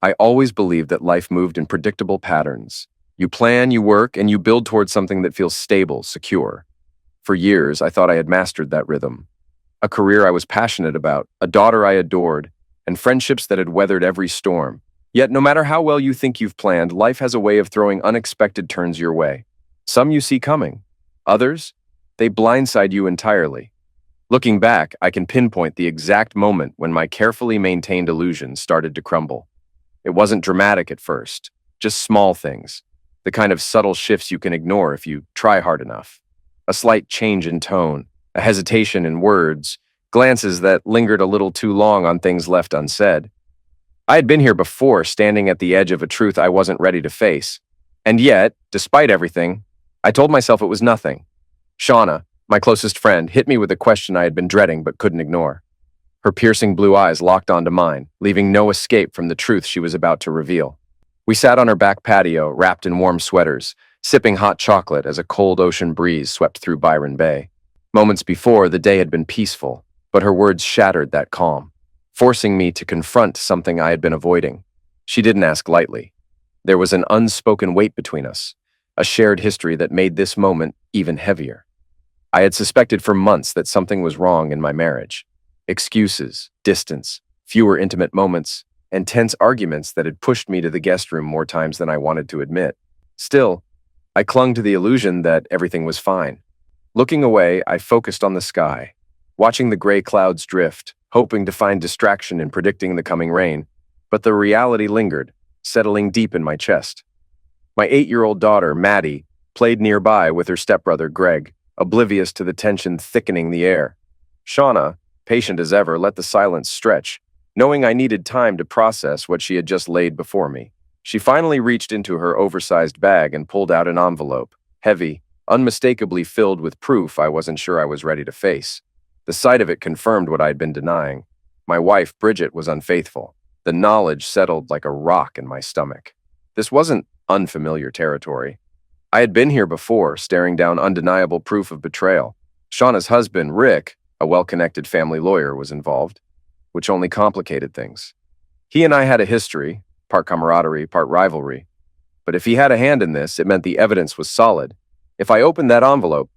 I always believed that life moved in predictable patterns. You plan, you work, and you build towards something that feels stable, secure. For years, I thought I had mastered that rhythm. A career I was passionate about, a daughter I adored, and friendships that had weathered every storm. Yet, no matter how well you think you've planned, life has a way of throwing unexpected turns your way. Some you see coming. Others, they blindside you entirely. Looking back, I can pinpoint the exact moment when my carefully maintained illusions started to crumble. It wasn't dramatic at first, just small things, the kind of subtle shifts you can ignore if you try hard enough. A slight change in tone, a hesitation in words, glances that lingered a little too long on things left unsaid. I had been here before, standing at the edge of a truth I wasn't ready to face. And yet, despite everything, I told myself it was nothing. Shauna, my closest friend, hit me with a question I had been dreading but couldn't ignore. Her piercing blue eyes locked onto mine, leaving no escape from the truth she was about to reveal. We sat on her back patio, wrapped in warm sweaters, sipping hot chocolate as a cold ocean breeze swept through Byron Bay. Moments before, the day had been peaceful, but her words shattered that calm, forcing me to confront something I had been avoiding. She didn't ask lightly. There was an unspoken weight between us, a shared history that made this moment even heavier. I had suspected for months that something was wrong in my marriage. Excuses, distance, fewer intimate moments, and tense arguments that had pushed me to the guest room more times than I wanted to admit. Still, I clung to the illusion that everything was fine. Looking away, I focused on the sky, watching the gray clouds drift, hoping to find distraction in predicting the coming rain, but the reality lingered, settling deep in my chest. My 8-year-old daughter, Maddie, played nearby with her stepbrother, Greg, oblivious to the tension thickening the air. Shauna, patient as ever, let the silence stretch, knowing I needed time to process what she had just laid before me. She finally reached into her oversized bag and pulled out an envelope, heavy, unmistakably filled with proof I wasn't sure I was ready to face. The sight of it confirmed what I'd been denying. My wife, Bridget, was unfaithful. The knowledge settled like a rock in my stomach. This wasn't unfamiliar territory. I had been here before, staring down undeniable proof of betrayal. Shauna's husband, Rick, a well-connected family lawyer, was involved, which only complicated things. He and I had a history, part camaraderie, part rivalry. But if he had a hand in this, it meant the evidence was solid. If I opened that envelope,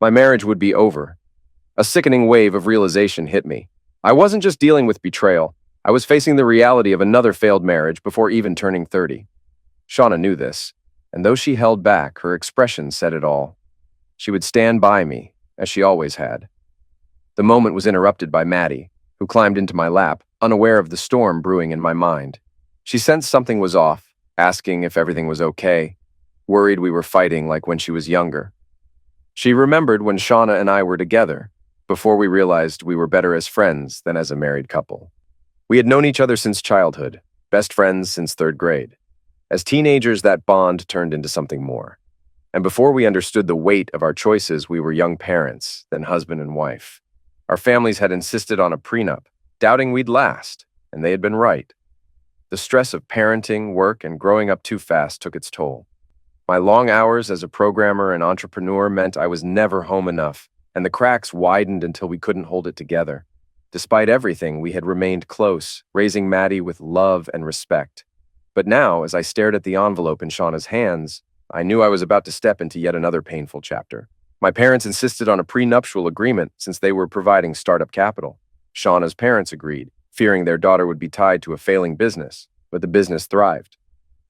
my marriage would be over. A sickening wave of realization hit me. I wasn't just dealing with betrayal. I was facing the reality of another failed marriage before even turning 30. Shauna knew this, and though she held back, her expression said it all. She would stand by me, as she always had. The moment was interrupted by Maddie, who climbed into my lap, unaware of the storm brewing in my mind. She sensed something was off, asking if everything was okay, worried we were fighting like when she was younger. She remembered when Shauna and I were together, before we realized we were better as friends than as a married couple. We had known each other since childhood, best friends since 3rd grade. As teenagers, that bond turned into something more. And before we understood the weight of our choices, we were young parents, then husband and wife. Our families had insisted on a prenup, doubting we'd last, and they had been right. The stress of parenting, work, and growing up too fast took its toll. My long hours as a programmer and entrepreneur meant I was never home enough, and the cracks widened until we couldn't hold it together. Despite everything, we had remained close, raising Maddie with love and respect. But now, as I stared at the envelope in Shauna's hands, I knew I was about to step into yet another painful chapter. My parents insisted on a prenuptial agreement since they were providing startup capital. Shauna's parents agreed, fearing their daughter would be tied to a failing business, but the business thrived.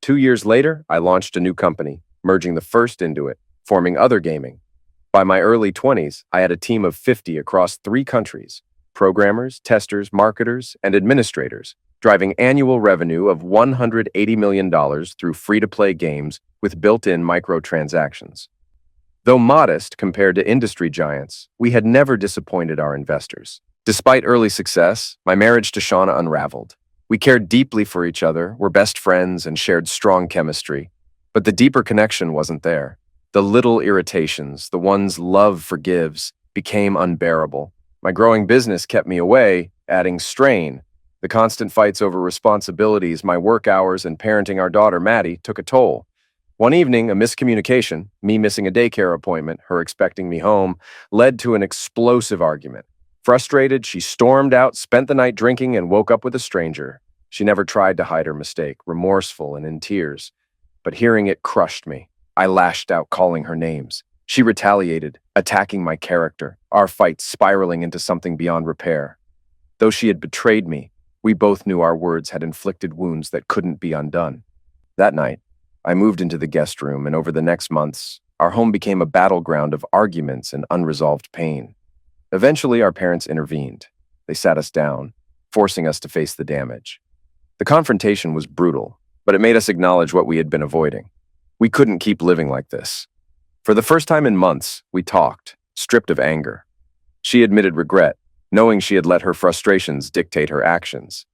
2 years later, I launched a new company, merging the first into it, forming Other Gaming. By my early 20s, I had a team of 50 across 3 countries, programmers, testers, marketers, and administrators, driving annual revenue of $180 million through free-to-play games with built-in microtransactions. Though modest compared to industry giants, we had never disappointed our investors. Despite early success, my marriage to Shauna unraveled. We cared deeply for each other, were best friends, and shared strong chemistry. But the deeper connection wasn't there. The little irritations, the ones love forgives, became unbearable. My growing business kept me away, adding strain. The constant fights over responsibilities, my work hours, and parenting our daughter, Maddie, took a toll. One evening, a miscommunication, me missing a daycare appointment, her expecting me home, led to an explosive argument. Frustrated, she stormed out, spent the night drinking, and woke up with a stranger. She never tried to hide her mistake, remorseful and in tears. But hearing it crushed me. I lashed out, calling her names. She retaliated, attacking my character, our fight spiraling into something beyond repair. Though she had betrayed me, we both knew our words had inflicted wounds that couldn't be undone. That night, I moved into the guest room, and over the next months, our home became a battleground of arguments and unresolved pain. Eventually, our parents intervened. They sat us down, forcing us to face the damage. The confrontation was brutal, but it made us acknowledge what we had been avoiding. We couldn't keep living like this. For the first time in months, we talked, stripped of anger. She admitted regret, knowing she had let her frustrations dictate her actions.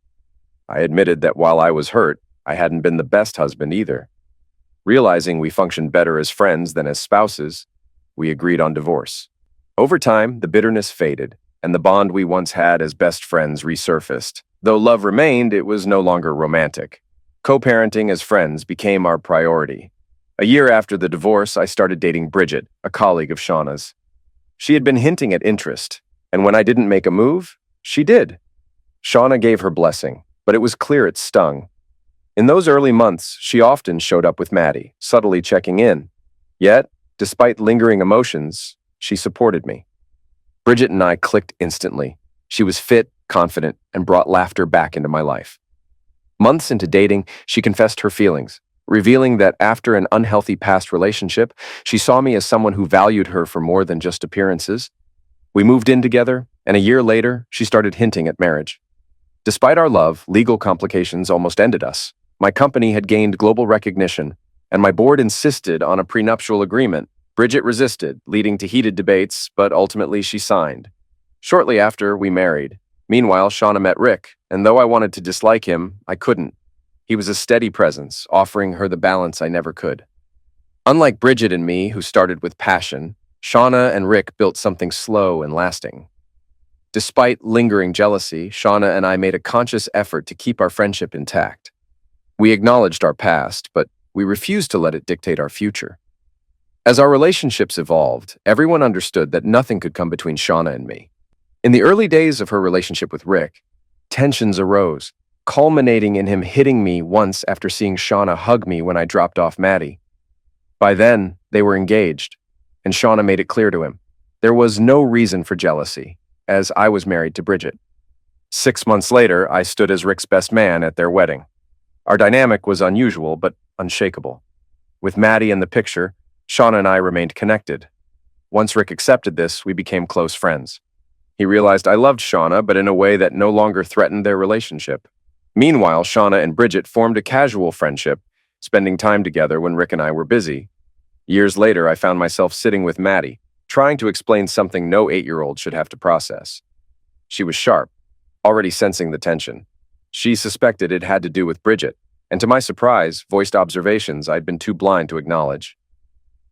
I admitted that while I was hurt, I hadn't been the best husband either. Realizing we functioned better as friends than as spouses, we agreed on divorce. Over time, the bitterness faded, and the bond we once had as best friends resurfaced. Though love remained, it was no longer romantic. Co-parenting as friends became our priority. A year after the divorce, I started dating Bridget, a colleague of Shauna's. She had been hinting at interest, and when I didn't make a move, she did. Shauna gave her blessing, but it was clear it stung. In those early months, she often showed up with Maddie, subtly checking in. Yet, despite lingering emotions, she supported me. Bridget and I clicked instantly. She was fit, confident, and brought laughter back into my life. Months into dating, she confessed her feelings, revealing that after an unhealthy past relationship, she saw me as someone who valued her for more than just appearances. We moved in together, and a year later, she started hinting at marriage. Despite our love, legal complications almost ended us. My company had gained global recognition, and my board insisted on a prenuptial agreement. Bridget resisted, leading to heated debates, but ultimately she signed. Shortly after, we married. Meanwhile, Shauna met Rick, and though I wanted to dislike him, I couldn't. He was a steady presence, offering her the balance I never could. Unlike Bridget and me, who started with passion, Shauna and Rick built something slow and lasting. Despite lingering jealousy, Shauna and I made a conscious effort to keep our friendship intact. We acknowledged our past, but we refused to let it dictate our future. As our relationships evolved, everyone understood that nothing could come between Shauna and me. In the early days of her relationship with Rick, tensions arose, culminating in him hitting me once after seeing Shauna hug me when I dropped off Maddie. By then, they were engaged, and Shauna made it clear to him. There was no reason for jealousy, as I was married to Bridget. 6 months later, I stood as Rick's best man at their wedding. Our dynamic was unusual, but unshakable. With Maddie in the picture, Shauna and I remained connected. Once Rick accepted this, we became close friends. He realized I loved Shauna, but in a way that no longer threatened their relationship. Meanwhile, Shauna and Bridget formed a casual friendship, spending time together when Rick and I were busy. Years later, I found myself sitting with Maddie, trying to explain something no 8-year-old should have to process. She was sharp, already sensing the tension. She suspected it had to do with Bridget, and to my surprise, voiced observations I'd been too blind to acknowledge.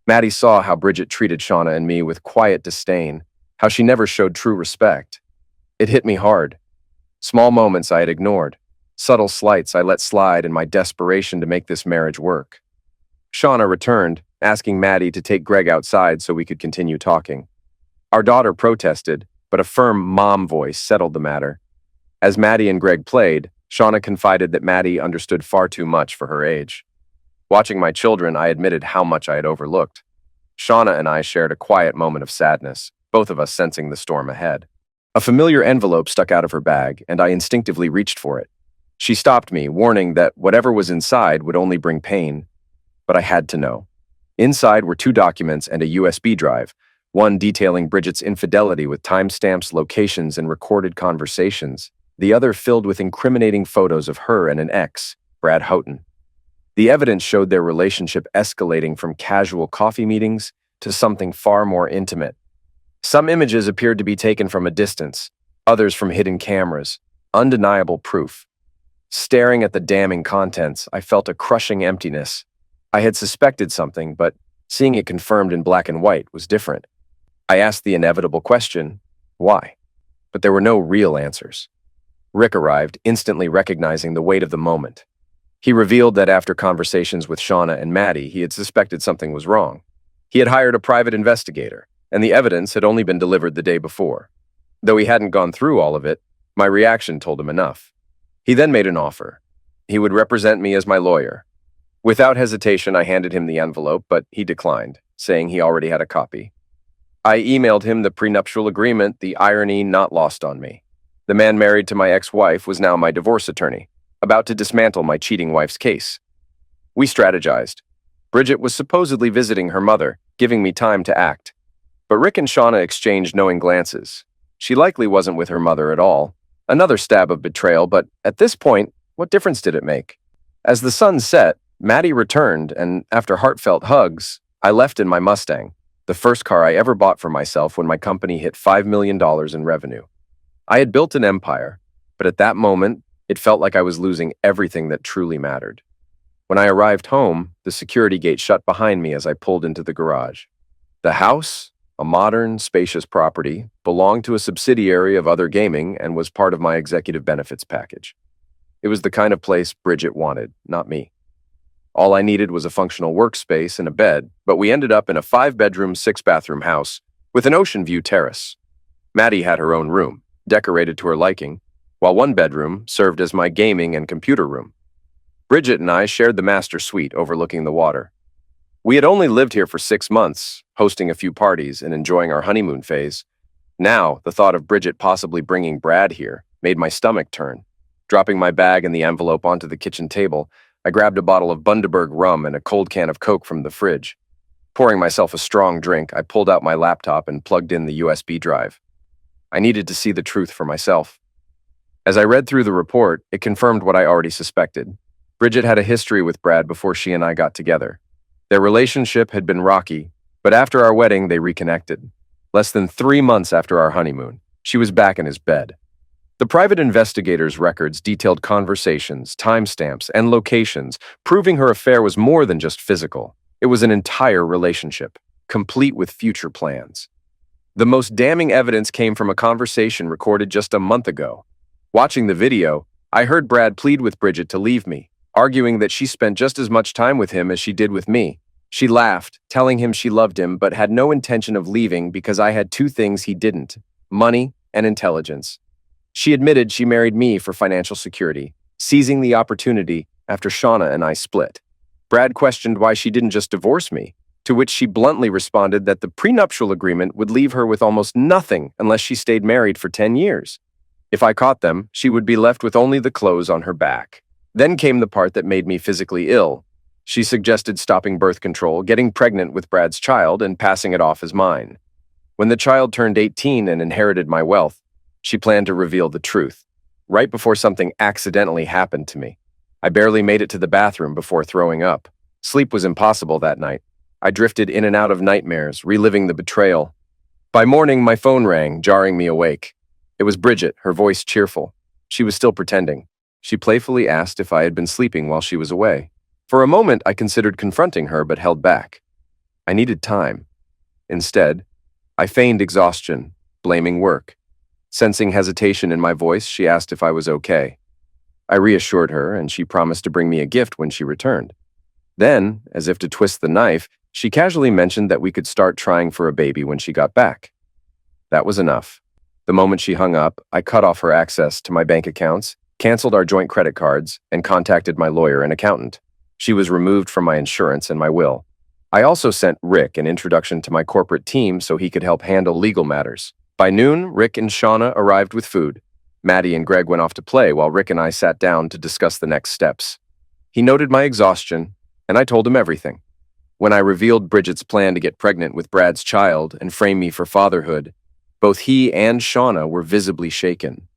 Maddie saw how Bridget treated Shauna and me with quiet disdain, how she never showed true respect. It hit me hard. Small moments I had ignored, subtle slights I let slide in my desperation to make this marriage work. Shauna returned, asking Maddie to take Greg outside so we could continue talking. Our daughter protested, but a firm mom voice settled the matter. As Maddie and Greg played, Shauna confided that Maddie understood far too much for her age. Watching my children, I admitted how much I had overlooked. Shauna and I shared a quiet moment of sadness, both of us sensing the storm ahead. A familiar envelope stuck out of her bag, and I instinctively reached for it. She stopped me, warning that whatever was inside would only bring pain. But I had to know. Inside were 2 documents and a USB drive, one detailing Bridget's infidelity with timestamps, locations, and recorded conversations, the other filled with incriminating photos of her and an ex, Brad Houghton. The evidence showed their relationship escalating from casual coffee meetings to something far more intimate. Some images appeared to be taken from a distance, others from hidden cameras, undeniable proof. Staring at the damning contents, I felt a crushing emptiness. I had suspected something, but seeing it confirmed in black and white was different. I asked the inevitable question, why? But there were no real answers. Rick arrived, instantly recognizing the weight of the moment. He revealed that after conversations with Shauna and Maddie, he had suspected something was wrong. He had hired a private investigator, and the evidence had only been delivered the day before. Though he hadn't gone through all of it, my reaction told him enough. He then made an offer, He would represent me as my lawyer. Without hesitation, I handed him the envelope, but he declined, saying he already had a copy. I emailed him the prenuptial agreement, the irony not lost on me. The man married to my ex-wife was now my divorce attorney, about to dismantle my cheating wife's case. We strategized. Bridget was supposedly visiting her mother, giving me time to act. But Rick and Shauna exchanged knowing glances. She likely wasn't with her mother at all. Another stab of betrayal, but at this point, what difference did it make? As the sun set, Maddie returned, and after heartfelt hugs, I left in my Mustang, the first car I ever bought for myself when my company hit $5 million in revenue. I had built an empire, but at that moment, it felt like I was losing everything that truly mattered. When I arrived home, the security gate shut behind me as I pulled into the garage. The house, a modern, spacious property, belonged to a subsidiary of Other Gaming and was part of my executive benefits package. It was the kind of place Bridget wanted, not me. All I needed was a functional workspace and a bed, but we ended up in a 5-bedroom, 6-bathroom house with an ocean view terrace. Maddie had her own room, decorated to her liking, while one bedroom served as my gaming and computer room. Bridget and I shared the master suite overlooking the water. We had only lived here for 6 months, hosting a few parties and enjoying our honeymoon phase. Now, the thought of Bridget possibly bringing Brad here made my stomach turn. Dropping my bag and the envelope onto the kitchen table, I grabbed a bottle of Bundaberg rum and a cold can of Coke from the fridge. Pouring myself a strong drink, I pulled out my laptop and plugged in the USB drive. I needed to see the truth for myself. As I read through the report, it confirmed what I already suspected. Bridget had a history with Brad before she and I got together. Their relationship had been rocky, but after our wedding, they reconnected. Less than 3 months after our honeymoon, she was back in his bed. The private investigator's records detailed conversations, timestamps, and locations, proving her affair was more than just physical. It was an entire relationship, complete with future plans. The most damning evidence came from a conversation recorded just a month ago. Watching the video, I heard Brad plead with Bridget to leave me, arguing that she spent just as much time with him as she did with me. She laughed, telling him she loved him but had no intention of leaving because I had 2 things he didn't: money and intelligence. She admitted she married me for financial security, seizing the opportunity after Shauna and I split. Brad questioned why she didn't just divorce me, to which she bluntly responded that the prenuptial agreement would leave her with almost nothing unless she stayed married for 10 years. If I caught them, she would be left with only the clothes on her back. Then came the part that made me physically ill. She suggested stopping birth control, getting pregnant with Brad's child, and passing it off as mine. When the child turned 18 and inherited my wealth, she planned to reveal the truth, right before something accidentally happened to me. I barely made it to the bathroom before throwing up. Sleep was impossible that night. I drifted in and out of nightmares, reliving the betrayal. By morning, my phone rang, jarring me awake. It was Bridget, her voice cheerful. She was still pretending. She playfully asked if I had been sleeping while she was away. For a moment, I considered confronting her but held back. I needed time. Instead, I feigned exhaustion, blaming work. Sensing hesitation in my voice, she asked if I was okay. I reassured her, and she promised to bring me a gift when she returned. Then, as if to twist the knife, she casually mentioned that we could start trying for a baby when she got back. That was enough. The moment she hung up, I cut off her access to my bank accounts, canceled our joint credit cards, and contacted my lawyer and accountant. She was removed from my insurance and my will. I also sent Rick an introduction to my corporate team so he could help handle legal matters. By noon, Rick and Shauna arrived with food. Maddie and Greg went off to play while Rick and I sat down to discuss the next steps. He noted my exhaustion, and I told him everything. When I revealed Bridget's plan to get pregnant with Brad's child and frame me for fatherhood, both he and Shauna were visibly shaken.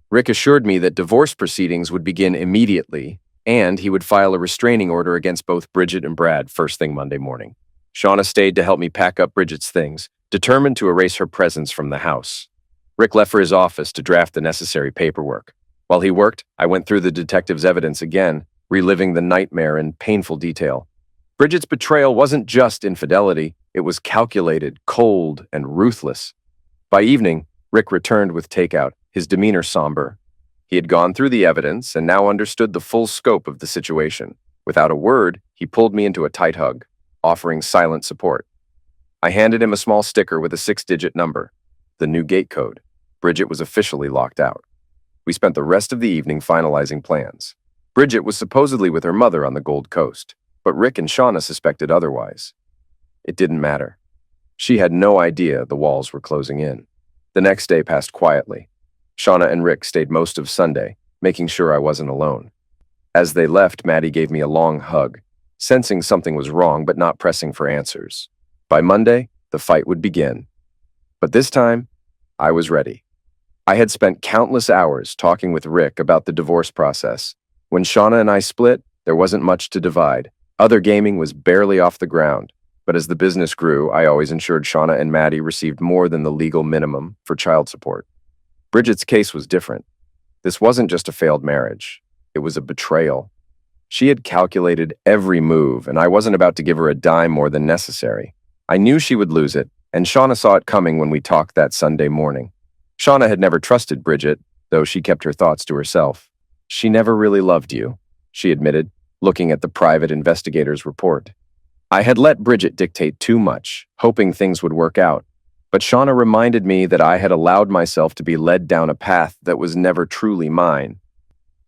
Rick assured me that divorce proceedings would begin immediately, and he would file a restraining order against both Bridget and Brad first thing Monday morning. Shauna stayed to help me pack up Bridget's things, determined to erase her presence from the house. Rick left for his office to draft the necessary paperwork. While he worked, I went through the detective's evidence again, reliving the nightmare in painful detail. Bridget's betrayal wasn't just infidelity, it was calculated, cold, and ruthless. By evening, Rick returned with takeout, his demeanor somber. He had gone through the evidence and now understood the full scope of the situation. Without a word, he pulled me into a tight hug, offering silent support. I handed him a small sticker with a 6-digit number, the new gate code. Bridget was officially locked out. We spent the rest of the evening finalizing plans. Bridget was supposedly with her mother on the Gold Coast, but Rick and Shauna suspected otherwise. It didn't matter. She had no idea the walls were closing in. The next day passed quietly. Shauna and Rick stayed most of Sunday, making sure I wasn't alone. As they left, Maddie gave me a long hug, sensing something was wrong but not pressing for answers. By Monday, the fight would begin. But this time, I was ready. I had spent countless hours talking with Rick about the divorce process. When Shauna and I split, there wasn't much to divide. Other gaming was barely off the ground. But as the business grew, I always ensured Shauna and Maddie received more than the legal minimum for child support. Bridget's case was different. This wasn't just a failed marriage. It was a betrayal. She had calculated every move, and I wasn't about to give her a dime more than necessary. I knew she would lose it, and Shauna saw it coming when we talked that Sunday morning. Shauna had never trusted Bridget, though she kept her thoughts to herself. "She never really loved you," she admitted, looking at the private investigator's report. I had let Bridget dictate too much, hoping things would work out. But Shauna reminded me that I had allowed myself to be led down a path that was never truly mine.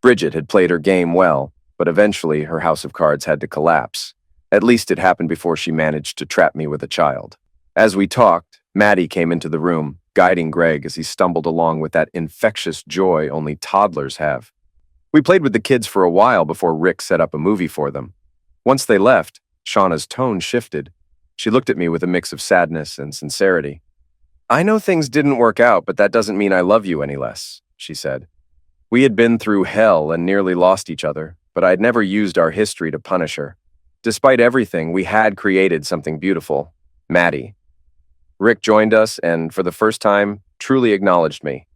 Bridget had played her game well, but eventually her house of cards had to collapse. At least it happened before she managed to trap me with a child. As we talked, Maddie came into the room, guiding Greg as he stumbled along with that infectious joy only toddlers have. We played with the kids for a while before Rick set up a movie for them. Once they left, Shauna's tone shifted. She looked at me with a mix of sadness and sincerity. "I know things didn't work out, but that doesn't mean I love you any less," she said. We had been through hell and nearly lost each other, but I'd never used our history to punish her. Despite everything, we had created something beautiful. Maddie. Rick joined us and, for the first time, truly acknowledged me.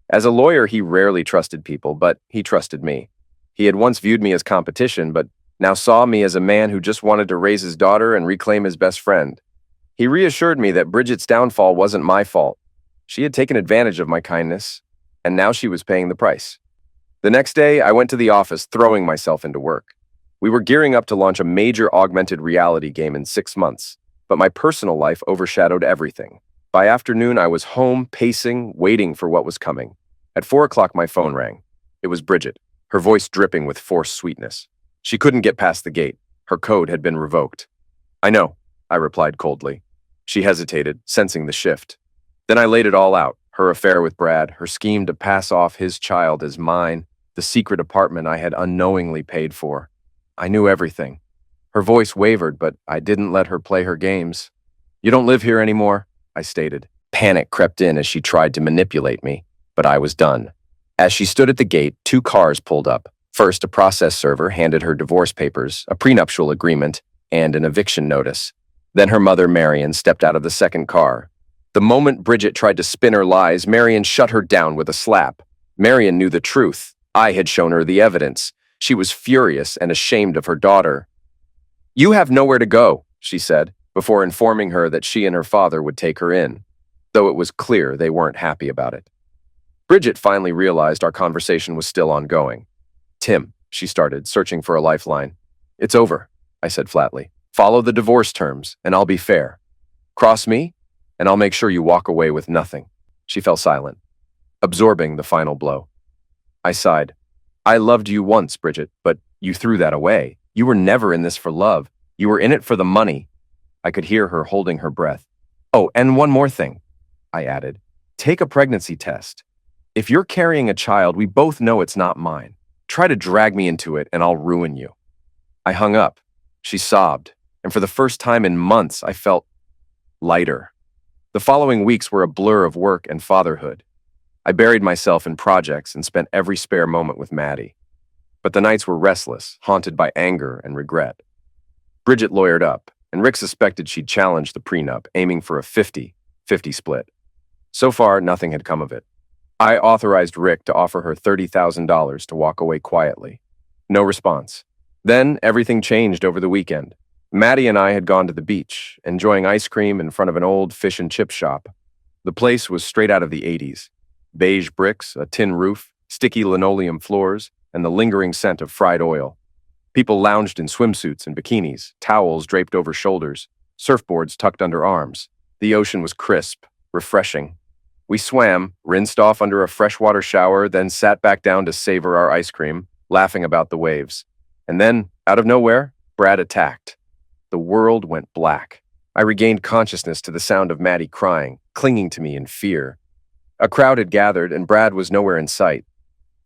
As a lawyer, he rarely trusted people, but he trusted me. He had once viewed me as competition, but now saw me as a man who just wanted to raise his daughter and reclaim his best friend. He reassured me that Bridget's downfall wasn't my fault. She had taken advantage of my kindness, and now she was paying the price. The next day, I went to the office, throwing myself into work. We were gearing up to launch a major augmented reality game in 6 months, but my personal life overshadowed everything. By afternoon, I was home, pacing, waiting for what was coming. At 4 o'clock, my phone rang. It was Bridget, her voice dripping with forced sweetness. She couldn't get past the gate. Her code had been revoked. "I know," I replied coldly. She hesitated, sensing the shift. Then I laid it all out, her affair with Brad, her scheme to pass off his child as mine, the secret apartment I had unknowingly paid for. I knew everything. Her voice wavered, but I didn't let her play her games. "You don't live here anymore," I stated. Panic crept in as she tried to manipulate me, but I was done. As she stood at the gate, 2 cars pulled up. First, a process server handed her divorce papers, a prenuptial agreement, and an eviction notice. Then her mother, Marion, stepped out of the second car. The moment Bridget tried to spin her lies, Marion shut her down with a slap. Marion knew the truth. I had shown her the evidence. She was furious and ashamed of her daughter. "You have nowhere to go," she said, before informing her that she and her father would take her in, though it was clear they weren't happy about it. Bridget finally realized our conversation was still ongoing. "Tim," she started, searching for a lifeline. "It's over," I said flatly. "Follow the divorce terms, and I'll be fair. Cross me, and I'll make sure you walk away with nothing." She fell silent, absorbing the final blow. I sighed. "I loved you once, Bridget, but you threw that away. You were never in this for love. You were in it for the money." I could hear her holding her breath. "Oh, and one more thing," I added. "Take a pregnancy test. If you're carrying a child, we both know it's not mine. Try to drag me into it, and I'll ruin you." I hung up. She sobbed, and for the first time in months, I felt lighter. The following weeks were a blur of work and fatherhood. I buried myself in projects and spent every spare moment with Maddie. But the nights were restless, haunted by anger and regret. Bridget lawyered up, and Rick suspected she'd challenged the prenup, aiming for a 50-50 split. So far, nothing had come of it. I authorized Rick to offer her $30,000 to walk away quietly. No response. Then, everything changed over the weekend. Maddie and I had gone to the beach, enjoying ice cream in front of an old fish and chip shop. The place was straight out of the 80s. Beige bricks, a tin roof, sticky linoleum floors, and the lingering scent of fried oil. People lounged in swimsuits and bikinis, towels draped over shoulders, surfboards tucked under arms. The ocean was crisp, refreshing. We swam, rinsed off under a freshwater shower, then sat back down to savor our ice cream, laughing about the waves. And then, out of nowhere, Brad attacked. The world went black. I regained consciousness to the sound of Maddie crying, clinging to me in fear. A crowd had gathered, and Brad was nowhere in sight.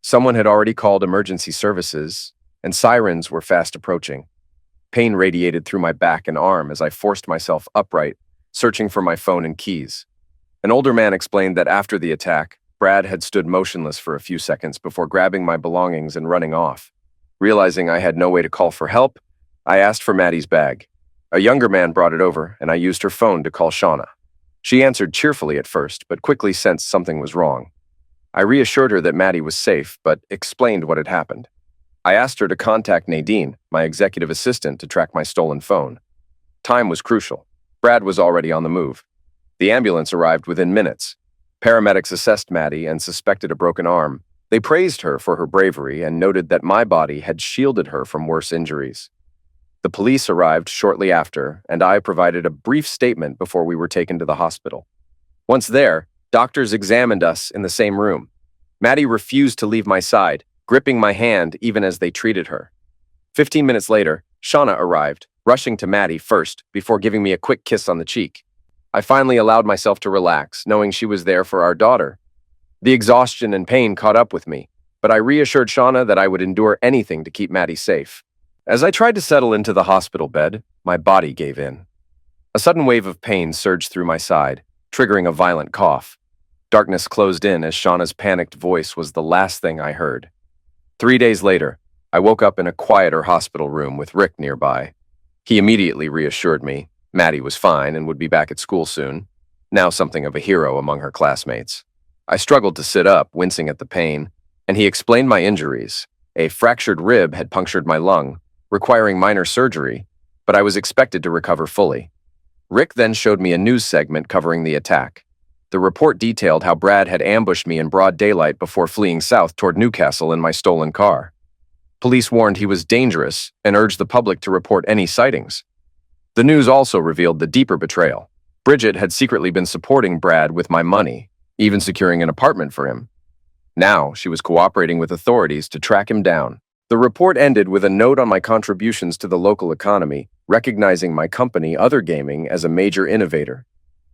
Someone had already called emergency services, and sirens were fast approaching. Pain radiated through my back and arm as I forced myself upright, searching for my phone and keys. An older man explained that after the attack, Brad had stood motionless for a few seconds before grabbing my belongings and running off. Realizing I had no way to call for help, I asked for Maddie's bag. A younger man brought it over, and I used her phone to call Shauna. She answered cheerfully at first, but quickly sensed something was wrong. I reassured her that Maddie was safe, but explained what had happened. I asked her to contact Nadine, my executive assistant, to track my stolen phone. Time was crucial. Brad was already on the move. The ambulance arrived within minutes. Paramedics assessed Maddie and suspected a broken arm. They praised her for her bravery and noted that my body had shielded her from worse injuries. The police arrived shortly after, and I provided a brief statement before we were taken to the hospital. Once there, doctors examined us in the same room. Maddie refused to leave my side, gripping my hand even as they treated her. 15 minutes later, Shauna arrived, rushing to Maddie first before giving me a quick kiss on the cheek. I finally allowed myself to relax, knowing she was there for our daughter. The exhaustion and pain caught up with me, but I reassured Shauna that I would endure anything to keep Maddie safe. As I tried to settle into the hospital bed, my body gave in. A sudden wave of pain surged through my side, triggering a violent cough. Darkness closed in as Shauna's panicked voice was the last thing I heard. 3 days later, I woke up in a quieter hospital room with Rick nearby. He immediately reassured me Maddie was fine and would be back at school soon, now something of a hero among her classmates. I struggled to sit up, wincing at the pain, and he explained my injuries. A fractured rib had punctured my lung, requiring minor surgery, but I was expected to recover fully. Rick then showed me a news segment covering the attack. The report detailed how Brad had ambushed me in broad daylight before fleeing south toward Newcastle in my stolen car. Police warned he was dangerous and urged the public to report any sightings. The news also revealed the deeper betrayal. Bridget had secretly been supporting Brad with my money, even securing an apartment for him. Now she was cooperating with authorities to track him down. The report ended with a note on my contributions to the local economy, recognizing my company, Other Gaming, as a major innovator.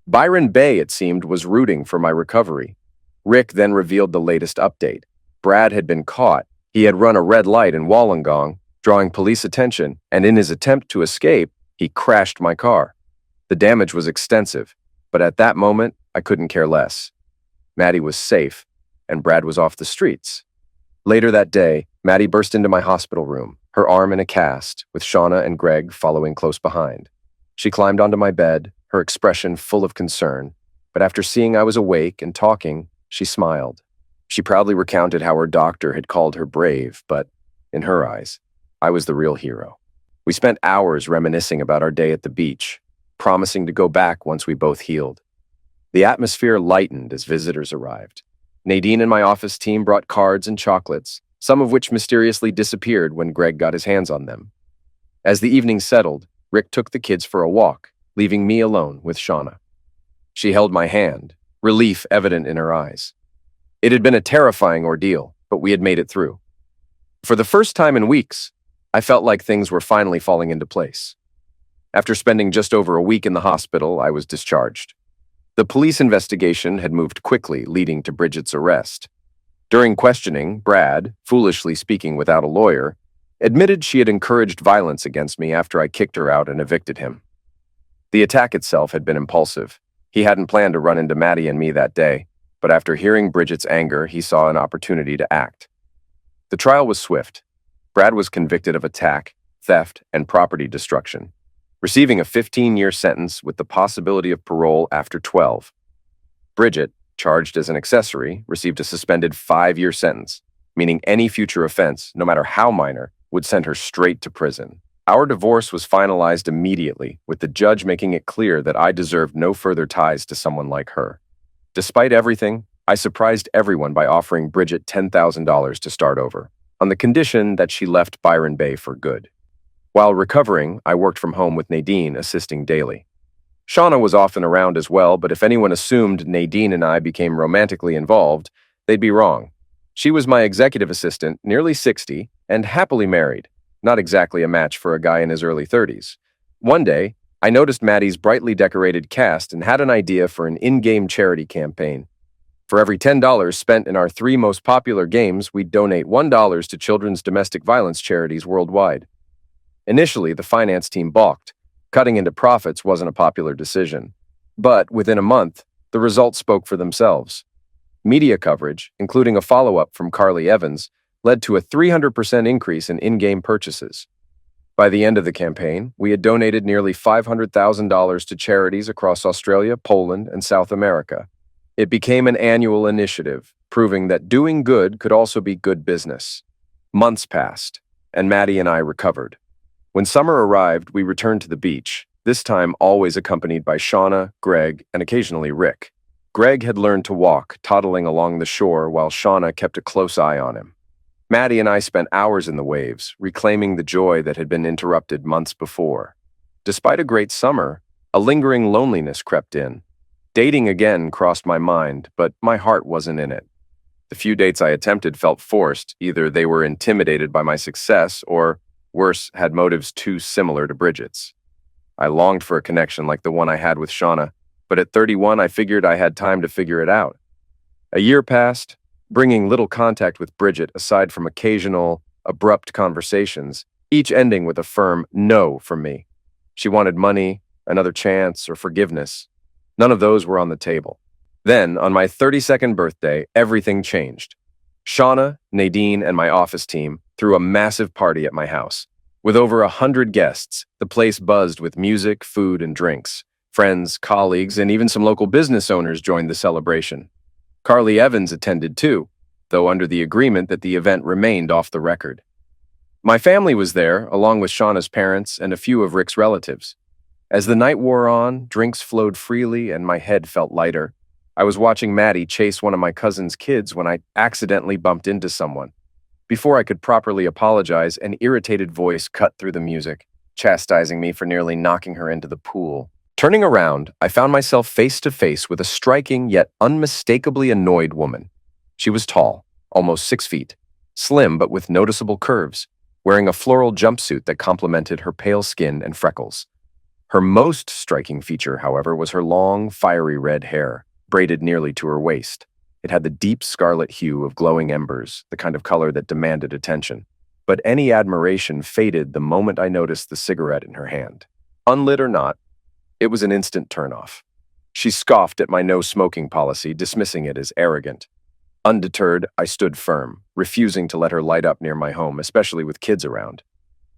Byron Bay, it seemed, was rooting for my recovery. Rick then revealed the latest update. Brad had been caught. He had run a red light in Wollongong, drawing police attention, and in his attempt to escape, he crashed my car. The damage was extensive, but at that moment, I couldn't care less. Maddie was safe, and Brad was off the streets. Later that day, Maddie burst into my hospital room, her arm in a cast, with Shauna and Greg following close behind. She climbed onto my bed, her expression full of concern, but after seeing I was awake and talking, she smiled. She proudly recounted how her doctor had called her brave, but, in her eyes, I was the real hero. We spent hours reminiscing about our day at the beach, promising to go back once we both healed. The atmosphere lightened as visitors arrived. Nadine and my office team brought cards and chocolates, some of which mysteriously disappeared when Greg got his hands on them. As the evening settled, Rick took the kids for a walk, leaving me alone with Shauna. She held my hand, relief evident in her eyes. It had been a terrifying ordeal, but we had made it through. For the first time in weeks, I felt like things were finally falling into place. After spending just over a week in the hospital, I was discharged. The police investigation had moved quickly, leading to Bridget's arrest. During questioning, Brad, foolishly speaking without a lawyer, admitted she had encouraged violence against me after I kicked her out and evicted him. The attack itself had been impulsive. He hadn't planned to run into Maddie and me that day, but after hearing Bridget's anger, he saw an opportunity to act. The trial was swift. Brad was convicted of attack, theft, and property destruction, receiving a 15-year sentence with the possibility of parole after 12. Bridget, charged as an accessory, received a suspended 5-year sentence, meaning any future offense, no matter how minor, would send her straight to prison. Our divorce was finalized immediately, with the judge making it clear that I deserved no further ties to someone like her. Despite everything, I surprised everyone by offering Bridget $10,000 to start over, on the condition that she left Byron Bay for good. While recovering, I worked from home with Nadine, assisting daily. Shauna was often around as well, but if anyone assumed Nadine and I became romantically involved, they'd be wrong. She was my executive assistant, nearly 60, and happily married, not exactly a match for a guy in his early 30s. One day, I noticed Maddie's brightly decorated cast and had an idea for an in-game charity campaign. For every $10 spent in our three most popular games, we'd donate $1 to children's domestic violence charities worldwide. Initially, the finance team balked. Cutting into profits wasn't a popular decision. But within a month, the results spoke for themselves. Media coverage, including a follow-up from Carly Evans, led to a 300% increase in in-game purchases. By the end of the campaign, we had donated nearly $500,000 to charities across Australia, Poland, and South America. It became an annual initiative, proving that doing good could also be good business. Months passed, and Maddie and I recovered. When summer arrived, we returned to the beach, this time always accompanied by Shauna, Greg, and occasionally Rick. Greg had learned to walk, toddling along the shore while Shauna kept a close eye on him. Maddie and I spent hours in the waves, reclaiming the joy that had been interrupted months before. Despite a great summer, a lingering loneliness crept in. Dating again crossed my mind, but my heart wasn't in it. The few dates I attempted felt forced. Either they were intimidated by my success or, worse, had motives too similar to Bridget's. I longed for a connection like the one I had with Shauna, but at 31 I figured I had time to figure it out. A year passed, bringing little contact with Bridget aside from occasional, abrupt conversations, each ending with a firm no from me. She wanted money, another chance, or forgiveness. None of those were on the table. Then, on my 32nd birthday, everything changed. Shauna, Nadine, and my office team threw a massive party at my house. With over 100 guests, the place buzzed with music, food, and drinks. Friends, colleagues, and even some local business owners joined the celebration. Carly Evans attended too, though under the agreement that the event remained off the record. My family was there, along with Shauna's parents and a few of Rick's relatives. As the night wore on, drinks flowed freely and my head felt lighter. I was watching Maddie chase one of my cousin's kids when I accidentally bumped into someone. Before I could properly apologize, an irritated voice cut through the music, chastising me for nearly knocking her into the pool. Turning around, I found myself face to face with a striking yet unmistakably annoyed woman. She was tall, almost 6 feet, slim but with noticeable curves, wearing a floral jumpsuit that complemented her pale skin and freckles. Her most striking feature, however, was her long, fiery red hair, braided nearly to her waist. It had the deep scarlet hue of glowing embers, the kind of color that demanded attention. But any admiration faded the moment I noticed the cigarette in her hand. Unlit or not, it was an instant turnoff. She scoffed at my no-smoking policy, dismissing it as arrogant. Undeterred, I stood firm, refusing to let her light up near my home, especially with kids around.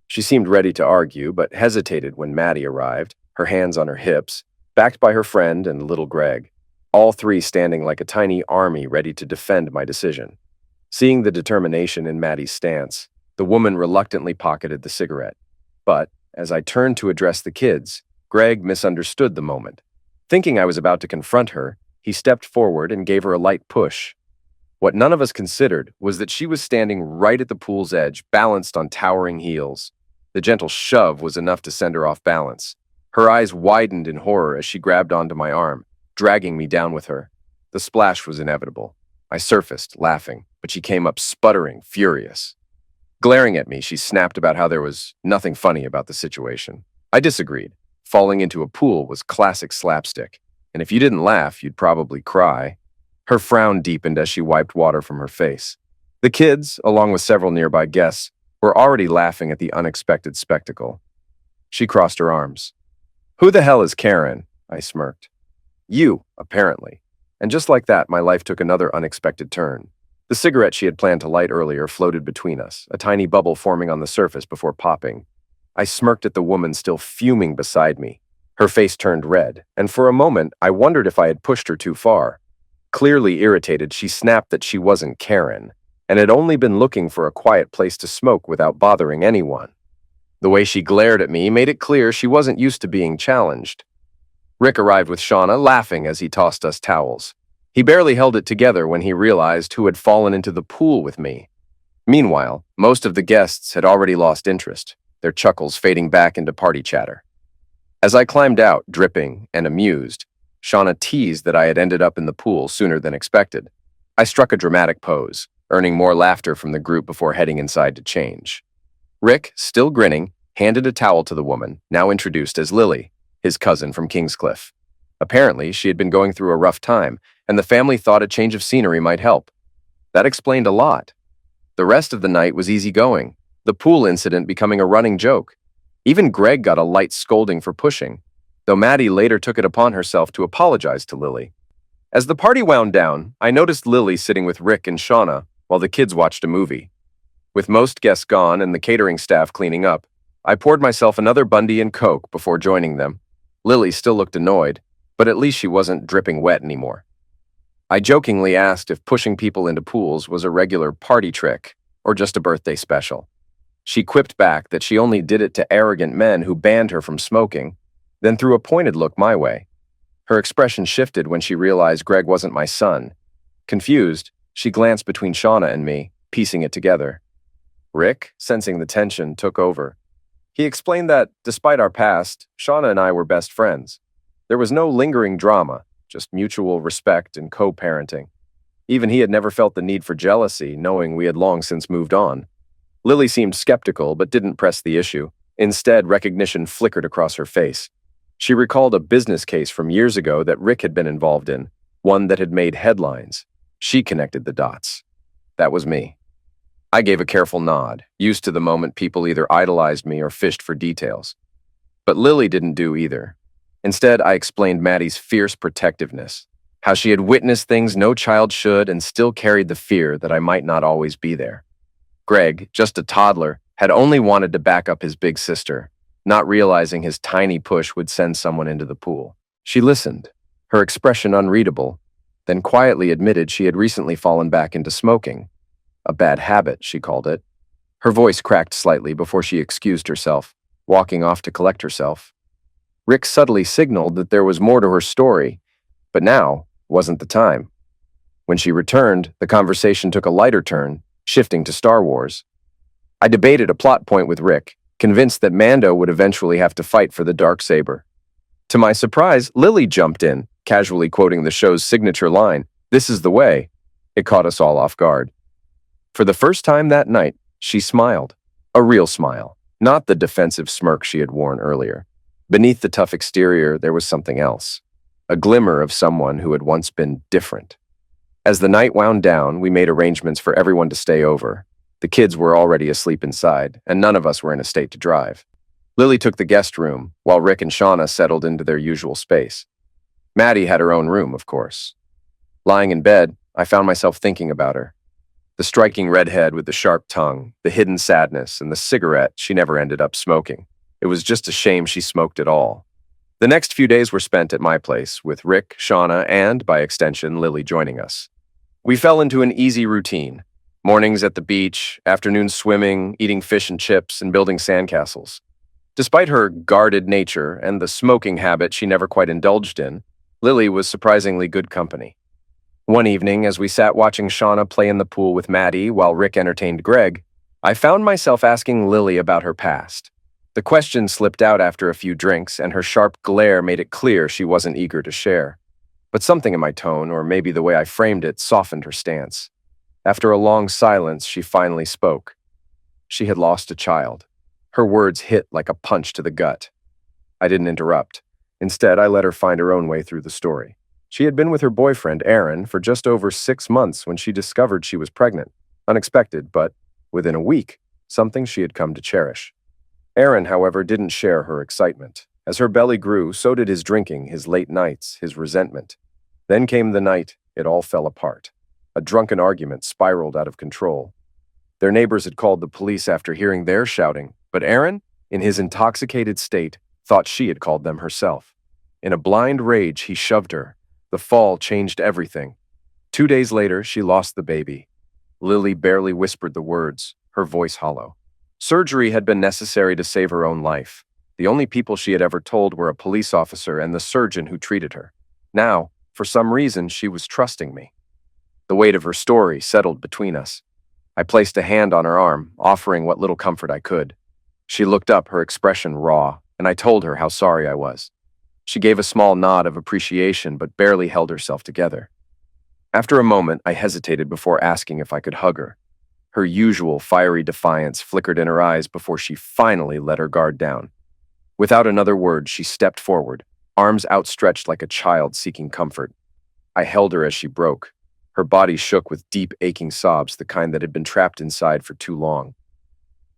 She seemed ready to argue, but hesitated when Maddie arrived, her hands on her hips, backed by her friend and little Greg, all three standing like a tiny army ready to defend my decision. Seeing the determination in Maddie's stance, the woman reluctantly pocketed the cigarette. But, as I turned to address the kids, Greg misunderstood the moment. Thinking I was about to confront her, he stepped forward and gave her a light push. What none of us considered was that she was standing right at the pool's edge, balanced on towering heels. The gentle shove was enough to send her off balance. Her eyes widened in horror as she grabbed onto my arm, dragging me down with her. The splash was inevitable. I surfaced, laughing, but she came up sputtering, furious. Glaring at me, she snapped about how there was nothing funny about the situation. I disagreed. Falling into a pool was classic slapstick, and if you didn't laugh, you'd probably cry. Her frown deepened as she wiped water from her face. The kids, along with several nearby guests, were already laughing at the unexpected spectacle. She crossed her arms. "Who the hell is Karen?" I smirked. "You, apparently." And just like that, my life took another unexpected turn. The cigarette she had planned to light earlier floated between us, a tiny bubble forming on the surface before popping. I smirked at the woman still fuming beside me. Her face turned red, and for a moment, I wondered if I had pushed her too far. Clearly irritated, she snapped that she wasn't Karen, and had only been looking for a quiet place to smoke without bothering anyone. The way she glared at me made it clear she wasn't used to being challenged. Rick arrived with Shauna, laughing as he tossed us towels. He barely held it together when he realized who had fallen into the pool with me. Meanwhile, most of the guests had already lost interest, their chuckles fading back into party chatter. As I climbed out, dripping and amused, Shauna teased that I had ended up in the pool sooner than expected. I struck a dramatic pose. earning more laughter from the group before heading inside to change. Rick, still grinning, handed a towel to the woman, now introduced as Lily, his cousin from Kingscliff. Apparently, she had been going through a rough time, and the family thought a change of scenery might help. That explained a lot. The rest of the night was easygoing, the pool incident becoming a running joke. Even Greg got a light scolding for pushing, though Maddie later took it upon herself to apologize to Lily. As the party wound down, I noticed Lily sitting with Rick and Shauna while the kids watched a movie. With most guests gone and the catering staff cleaning up, I poured myself another Bundy and Coke before joining them. Lily still looked annoyed, but at least she wasn't dripping wet anymore. I jokingly asked if pushing people into pools was a regular party trick or just a birthday special. She quipped back that she only did it to arrogant men who banned her from smoking, then threw a pointed look my way. Her expression shifted when she realized Greg wasn't my son. Confused, she glanced between Shauna and me, piecing it together. Rick, sensing the tension, took over. He explained that, despite our past, Shauna and I were best friends. There was no lingering drama, just mutual respect and co-parenting. Even he had never felt the need for jealousy, knowing we had long since moved on. Lily seemed skeptical but didn't press the issue. Instead, recognition flickered across her face. She recalled a business case from years ago that Rick had been involved in, one that had made headlines. She connected the dots. That was me. I gave a careful nod, used to the moment people either idolized me or fished for details. But Lily didn't do either. Instead, I explained Maddie's fierce protectiveness, how she had witnessed things no child should and still carried the fear that I might not always be there. Greg, just a toddler, had only wanted to back up his big sister, not realizing his tiny push would send someone into the pool. She listened, her expression unreadable, then quietly admitted she had recently fallen back into smoking. A bad habit, she called it. Her voice cracked slightly before she excused herself, walking off to collect herself. Rick subtly signaled that there was more to her story, but now wasn't the time. When she returned, the conversation took a lighter turn, shifting to Star Wars. I debated a plot point with Rick, convinced that Mando would eventually have to fight for the Darksaber. To my surprise, Lily jumped in, casually quoting the show's signature line, "This is the way." It caught us all off guard. For the first time that night, she smiled. A real smile, not the defensive smirk she had worn earlier. Beneath the tough exterior, there was something else. A glimmer of someone who had once been different. As the night wound down, we made arrangements for everyone to stay over. The kids were already asleep inside, and none of us were in a state to drive. Lily took the guest room, while Rick and Shauna settled into their usual space. Maddie had her own room, of course. Lying in bed, I found myself thinking about her. The striking redhead with the sharp tongue, the hidden sadness, and the cigarette she never ended up smoking. It was just a shame she smoked at all. The next few days were spent at my place, with Rick, Shauna, and, by extension, Lily joining us. We fell into an easy routine. Mornings at the beach, afternoons swimming, eating fish and chips, and building sandcastles. Despite her guarded nature and the smoking habit she never quite indulged in, Lily was surprisingly good company. One evening, as we sat watching Shauna play in the pool with Maddie while Rick entertained Greg, I found myself asking Lily about her past. The question slipped out after a few drinks, and her sharp glare made it clear she wasn't eager to share. But something in my tone, or maybe the way I framed it, softened her stance. After a long silence, she finally spoke. She had lost a child. Her words hit like a punch to the gut. I didn't interrupt. Instead, I let her find her own way through the story. She had been with her boyfriend, Aaron, for just over 6 months when she discovered she was pregnant. Unexpected, but within a week, something she had come to cherish. Aaron, however, didn't share her excitement. As her belly grew, so did his drinking, his late nights, his resentment. Then came the night it all fell apart. A drunken argument spiraled out of control. Their neighbors had called the police after hearing their shouting, but Aaron, in his intoxicated state, thought she had called them herself. In a blind rage, he shoved her. The fall changed everything. 2 days later, she lost the baby. Lily barely whispered the words, her voice hollow. Surgery had been necessary to save her own life. The only people she had ever told were a police officer and the surgeon who treated her. Now, for some reason, she was trusting me. The weight of her story settled between us. I placed a hand on her arm, offering what little comfort I could. She looked up, her expression raw, and I told her how sorry I was. She gave a small nod of appreciation but barely held herself together. After a moment, I hesitated before asking if I could hug her. Her usual fiery defiance flickered in her eyes before she finally let her guard down. Without another word, she stepped forward, arms outstretched like a child seeking comfort. I held her as she broke. Her body shook with deep, aching sobs, the kind that had been trapped inside for too long.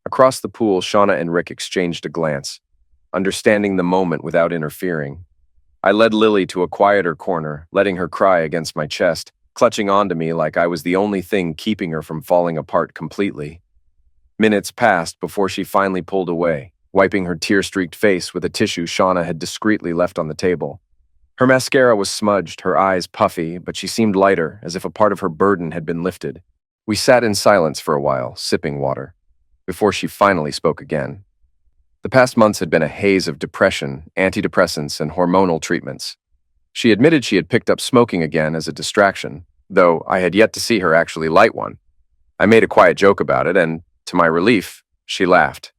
Across the pool, Shauna and Rick exchanged a glance, understanding the moment without interfering. I led Lily to a quieter corner, letting her cry against my chest, clutching onto me like I was the only thing keeping her from falling apart completely. Minutes passed before she finally pulled away, wiping her tear-streaked face with a tissue Shauna had discreetly left on the table. Her mascara was smudged, her eyes puffy, but she seemed lighter, as if a part of her burden had been lifted. We sat in silence for a while, sipping water, before she finally spoke again. The past months had been a haze of depression, antidepressants, and hormonal treatments. She admitted she had picked up smoking again as a distraction, though I had yet to see her actually light one. I made a quiet joke about it, and, to my relief, she laughed.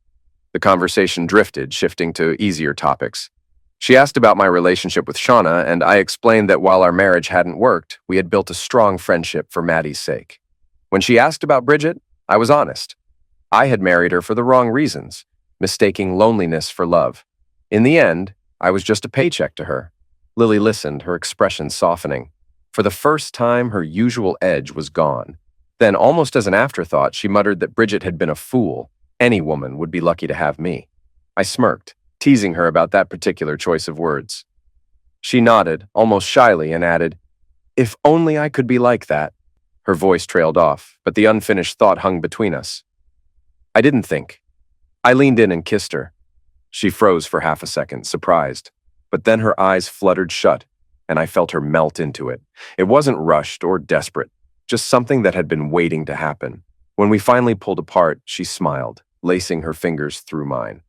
The conversation drifted, shifting to easier topics. She asked about my relationship with Shauna, and I explained that while our marriage hadn't worked, we had built a strong friendship for Maddie's sake. When she asked about Bridget, I was honest. I had married her for the wrong reasons, mistaking loneliness for love. In the end, I was just a paycheck to her. Lily listened, her expression softening. For the first time, her usual edge was gone. Then, almost as an afterthought, she muttered that Bridget had been a fool. Any woman would be lucky to have me. I smirked, teasing her about that particular choice of words. She nodded, almost shyly, and added, "If only I could be like that." Her voice trailed off, but the unfinished thought hung between us. I didn't think. I leaned in and kissed her. She froze for half a second, surprised, but then her eyes fluttered shut, and I felt her melt into it. It wasn't rushed or desperate, just something that had been waiting to happen. When we finally pulled apart, she smiled, lacing her fingers through mine.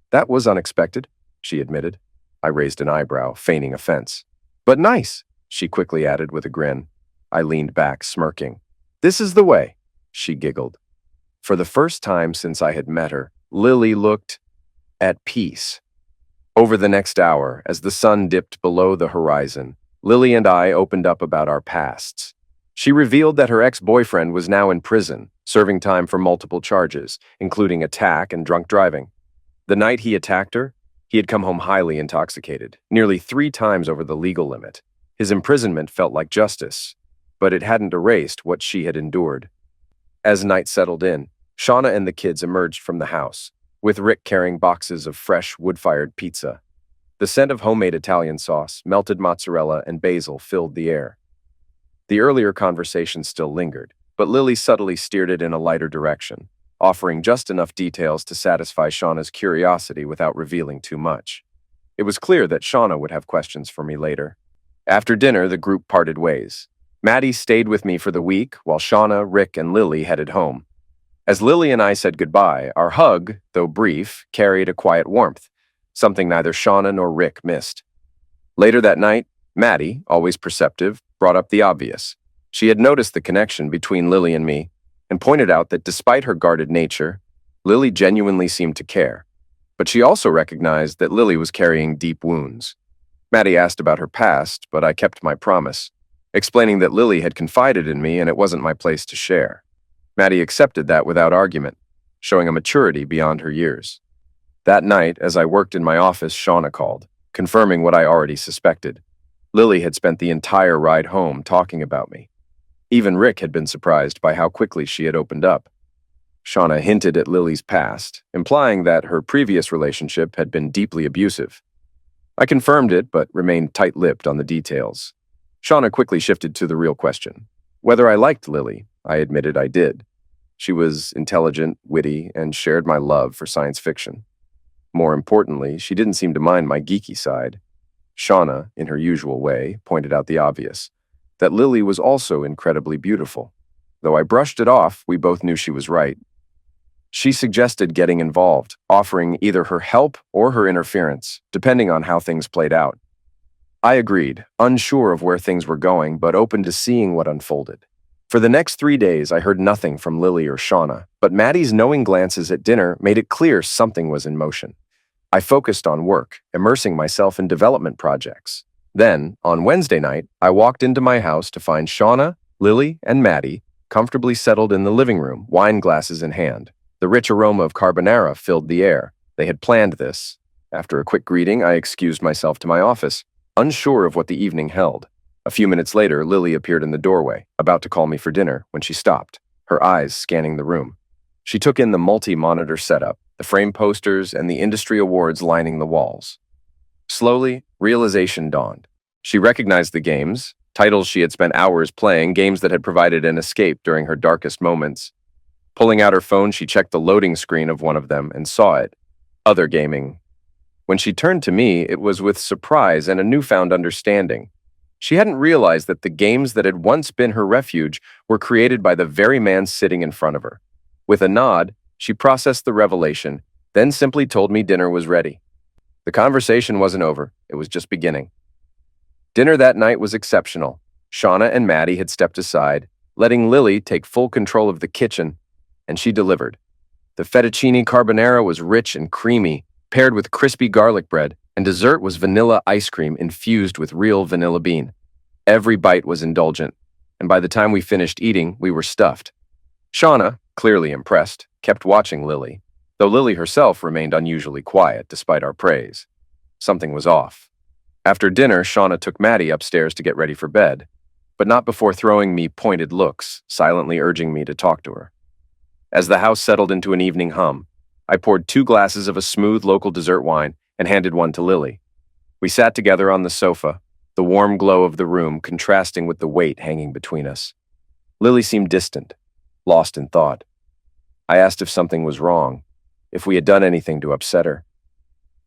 "That was unexpected," she admitted. I raised an eyebrow, feigning offense. "But nice," she quickly added with a grin. I leaned back, smirking. "This is the way," she giggled. For the first time since I had met her, Lily looked at peace. Over the next hour, as the sun dipped below the horizon, Lily and I opened up about our pasts. She revealed that her ex-boyfriend was now in prison, serving time for multiple charges, including attack and drunk driving. The night he attacked her, he had come home highly intoxicated, nearly 3 times over the legal limit. His imprisonment felt like justice, but it hadn't erased what she had endured. As night settled in, Shauna and the kids emerged from the house, with Rick carrying boxes of fresh, wood-fired pizza. The scent of homemade Italian sauce, melted mozzarella, and basil filled the air. The earlier conversation still lingered, but Lily subtly steered it in a lighter direction, offering just enough details to satisfy Shauna's curiosity without revealing too much. It was clear that Shauna would have questions for me later. After dinner, the group parted ways. Maddie stayed with me for the week, while Shauna, Rick, and Lily headed home. As Lily and I said goodbye, our hug, though brief, carried a quiet warmth, something neither Shauna nor Rick missed. Later that night, Maddie, always perceptive, brought up the obvious. She had noticed the connection between Lily and me, and pointed out that despite her guarded nature, Lily genuinely seemed to care. But she also recognized that Lily was carrying deep wounds. Maddie asked about her past, but I kept my promise, explaining that Lily had confided in me and it wasn't my place to share. Maddie accepted that without argument, showing a maturity beyond her years. That night, as I worked in my office, Shauna called, confirming what I already suspected. Lily had spent the entire ride home talking about me. Even Rick had been surprised by how quickly she had opened up. Shauna hinted at Lily's past, implying that her previous relationship had been deeply abusive. I confirmed it, but remained tight-lipped on the details. Shauna quickly shifted to the real question. Whether I liked Lily, I admitted I did. She was intelligent, witty, and shared my love for science fiction. More importantly, she didn't seem to mind my geeky side. Shauna, in her usual way, pointed out the obvious, that Lily was also incredibly beautiful. Though I brushed it off, we both knew she was right. She suggested getting involved, offering either her help or her interference, depending on how things played out. I agreed, unsure of where things were going, but open to seeing what unfolded. For the next 3 days, I heard nothing from Lily or Shauna, but Maddie's knowing glances at dinner made it clear something was in motion. I focused on work, immersing myself in development projects. Then, on Wednesday night, I walked into my house to find Shauna, Lily and Maddie comfortably settled in the living room, wine glasses in hand. The rich aroma of carbonara filled the air. They had planned this. After a quick greeting, I excused myself to my office, unsure of what the evening held. A few minutes later, Lily appeared in the doorway, about to call me for dinner, when she stopped, her eyes scanning the room. She took in the multi-monitor setup, the frame posters, and the industry awards lining the walls. Slowly, realization dawned. She recognized the games, titles she had spent hours playing, games that had provided an escape during her darkest moments. Pulling out her phone, she checked the loading screen of one of them and saw it. Other gaming. When she turned to me, it was with surprise and a newfound understanding. She hadn't realized that the games that had once been her refuge were created by the very man sitting in front of her. With a nod, she processed the revelation, then simply told me dinner was ready. The conversation wasn't over, it was just beginning. Dinner that night was exceptional. Shauna and Maddie had stepped aside, letting Lily take full control of the kitchen, and she delivered. The fettuccine carbonara was rich and creamy, paired with crispy garlic bread, and dessert was vanilla ice cream infused with real vanilla bean. Every bite was indulgent, and by the time we finished eating, we were stuffed. Shauna, clearly impressed, kept watching Lily, though Lily herself remained unusually quiet despite our praise. Something was off. After dinner, Shauna took Maddie upstairs to get ready for bed, but not before throwing me pointed looks, silently urging me to talk to her. As the house settled into an evening hum, I poured 2 glasses of a smooth local dessert wine and handed one to Lily. We sat together on the sofa, the warm glow of the room contrasting with the weight hanging between us. Lily seemed distant, lost in thought. I asked if something was wrong, if we had done anything to upset her.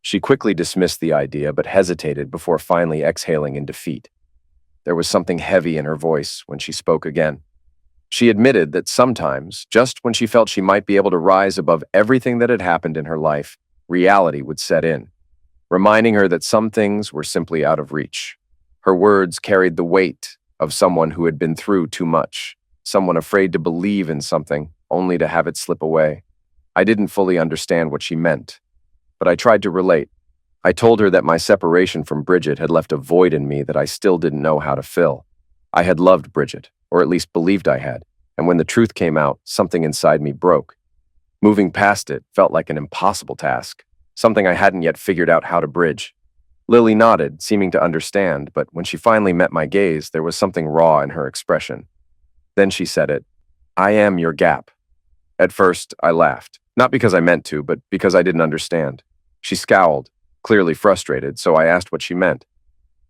She quickly dismissed the idea but hesitated before finally exhaling in defeat. There was something heavy in her voice when she spoke again. She admitted that sometimes, just when she felt she might be able to rise above everything that had happened in her life, reality would set in, reminding her that some things were simply out of reach. Her words carried the weight of someone who had been through too much, someone afraid to believe in something only to have it slip away. I didn't fully understand what she meant, but I tried to relate. I told her that my separation from Bridget had left a void in me that I still didn't know how to fill. I had loved Bridget, or at least believed I had, and when the truth came out, something inside me broke. Moving past it felt like an impossible task, something I hadn't yet figured out how to bridge. Lily nodded, seeming to understand, but when she finally met my gaze, there was something raw in her expression. Then she said it, "I am your gap." At first, I laughed, not because I meant to, but because I didn't understand. She scowled, clearly frustrated, so I asked what she meant.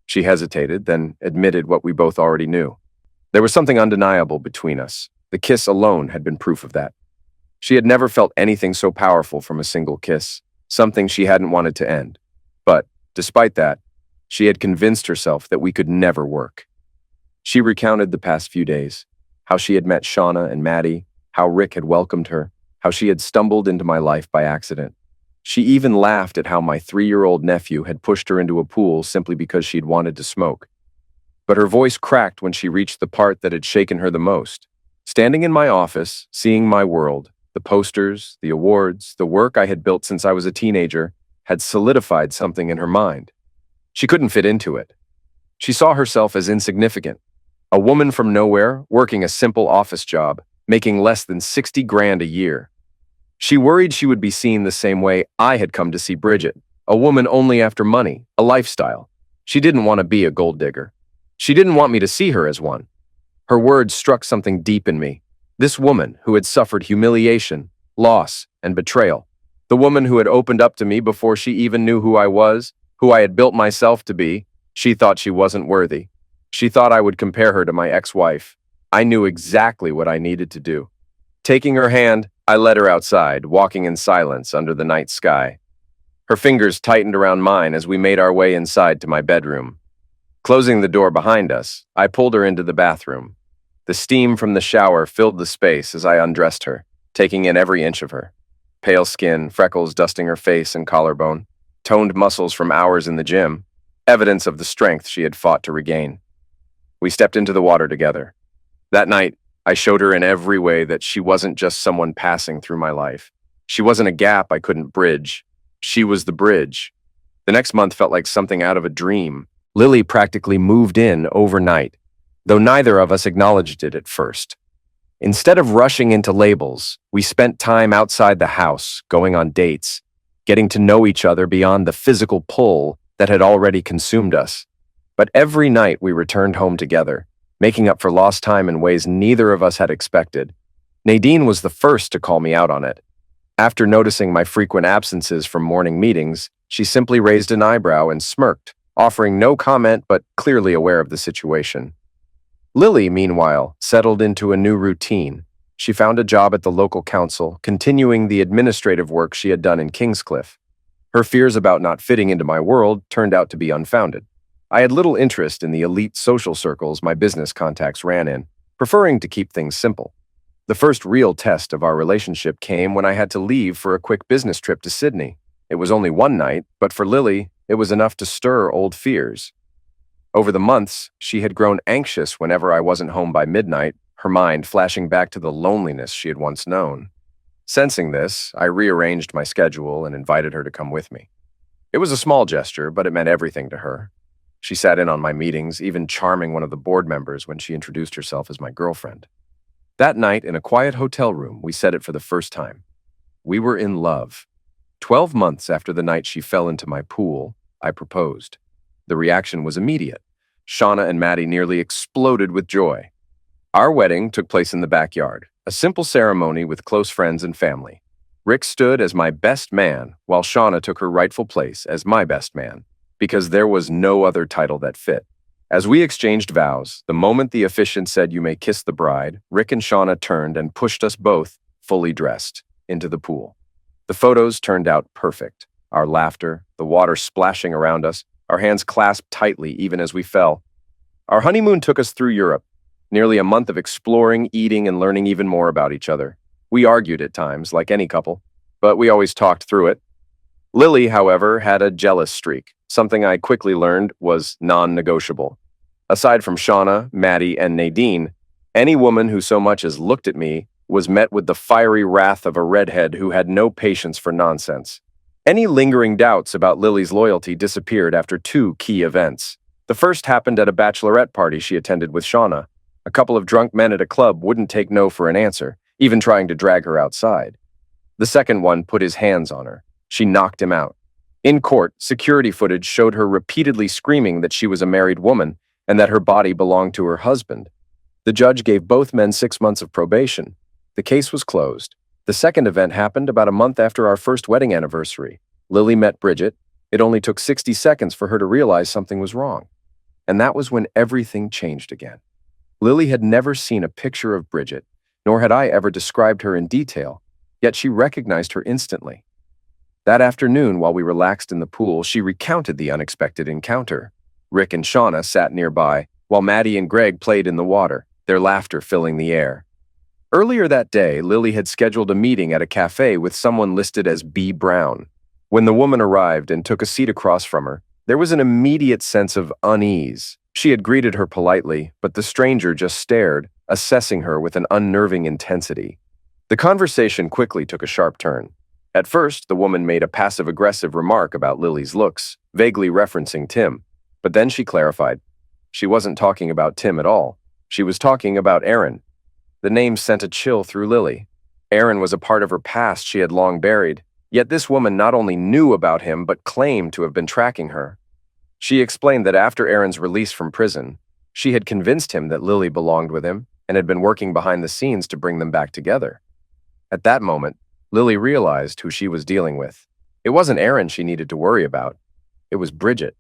She hesitated, then admitted what we both already knew. There was something undeniable between us. The kiss alone had been proof of that. She had never felt anything so powerful from a single kiss, something she hadn't wanted to end. But, despite that, she had convinced herself that we could never work. She recounted the past few days, how she had met Shauna and Maddie, how Rick had welcomed her, how she had stumbled into my life by accident. She even laughed at how my 3-year-old nephew had pushed her into a pool simply because she'd wanted to smoke. But her voice cracked when she reached the part that had shaken her the most. Standing in my office, seeing my world, the posters, the awards, the work I had built since I was a teenager, had solidified something in her mind. She couldn't fit into it. She saw herself as insignificant. A woman from nowhere, working a simple office job, making less than 60 grand a year. She worried she would be seen the same way I had come to see Bridget, a woman only after money, a lifestyle. She didn't want to be a gold digger. She didn't want me to see her as one. Her words struck something deep in me. This woman who had suffered humiliation, loss, and betrayal. The woman who had opened up to me before she even knew who I was, who I had built myself to be. She thought she wasn't worthy. She thought I would compare her to my ex-wife. I knew exactly what I needed to do. Taking her hand, I led her outside, walking in silence under the night sky. Her fingers tightened around mine as we made our way inside to my bedroom. Closing the door behind us, I pulled her into the bathroom. The steam from the shower filled the space as I undressed her, taking in every inch of her. Pale skin, freckles dusting her face and collarbone, toned muscles from hours in the gym, evidence of the strength she had fought to regain. We stepped into the water together. That night, I showed her in every way that she wasn't just someone passing through my life. She wasn't a gap I couldn't bridge. She was the bridge. The next month felt like something out of a dream. Lily practically moved in overnight. though neither of us acknowledged it at first. Instead of rushing into labels, we spent time outside the house, going on dates, getting to know each other beyond the physical pull that had already consumed us. But every night we returned home together, making up for lost time in ways neither of us had expected. Nadine was the first to call me out on it. After noticing my frequent absences from morning meetings, she simply raised an eyebrow and smirked, offering no comment but clearly aware of the situation. Lily, meanwhile, settled into a new routine. She found a job at the local council, continuing the administrative work she had done in Kingscliff. Her fears about not fitting into my world turned out to be unfounded. I had little interest in the elite social circles my business contacts ran in, preferring to keep things simple. The first real test of our relationship came when I had to leave for a quick business trip to Sydney. It was only one night, but for Lily, it was enough to stir old fears. Over the months, she had grown anxious whenever I wasn't home by midnight, her mind flashing back to the loneliness she had once known. Sensing this, I rearranged my schedule and invited her to come with me. It was a small gesture, but it meant everything to her. She sat in on my meetings, even charming one of the board members when she introduced herself as my girlfriend. That night, in a quiet hotel room, we said it for the first time. We were in love. 12 months after the night she fell into my pool, I proposed. The reaction was immediate. Shauna and Maddie nearly exploded with joy. Our wedding took place in the backyard, a simple ceremony with close friends and family. Rick stood as my best man, while Shauna took her rightful place as my best man, because there was no other title that fit. As we exchanged vows, the moment the officiant said you may kiss the bride, Rick and Shauna turned and pushed us both, fully dressed, into the pool. The photos turned out perfect. Our laughter, the water splashing around us, our hands clasped tightly even as we fell. Our honeymoon took us through Europe, nearly a month of exploring, eating, and learning even more about each other. We argued at times, like any couple, but we always talked through it. Lily, however, had a jealous streak, something I quickly learned was non-negotiable. Aside from Shauna, Maddie, and Nadine, any woman who so much as looked at me was met with the fiery wrath of a redhead who had no patience for nonsense. Any lingering doubts about Lily's loyalty disappeared after two key events. The first happened at a bachelorette party she attended with Shauna. A couple of drunk men at a club wouldn't take no for an answer, even trying to drag her outside. The second one put his hands on her. She knocked him out. In court, security footage showed her repeatedly screaming that she was a married woman and that her body belonged to her husband. The judge gave both men 6 months of probation. The case was closed. The second event happened about a month after our first wedding anniversary. Lily met Bridget. It only took 60 seconds for her to realize something was wrong. And that was when everything changed again. Lily had never seen a picture of Bridget, nor had I ever described her in detail, yet she recognized her instantly. That afternoon, while we relaxed in the pool, she recounted the unexpected encounter. Rick and Shauna sat nearby, while Maddie and Greg played in the water, their laughter filling the air. Earlier that day, Lily had scheduled a meeting at a cafe with someone listed as B. Brown. When the woman arrived and took a seat across from her, there was an immediate sense of unease. She had greeted her politely, but the stranger just stared, assessing her with an unnerving intensity. The conversation quickly took a sharp turn. At first, the woman made a passive-aggressive remark about Lily's looks, vaguely referencing Tim. But then she clarified. She wasn't talking about Tim at all. She was talking about Aaron. The name sent a chill through Lily. Aaron was a part of her past she had long buried, yet this woman not only knew about him but claimed to have been tracking her. She explained that after Aaron's release from prison, she had convinced him that Lily belonged with him and had been working behind the scenes to bring them back together. At that moment, Lily realized who she was dealing with. It wasn't Aaron she needed to worry about. It was Bridget.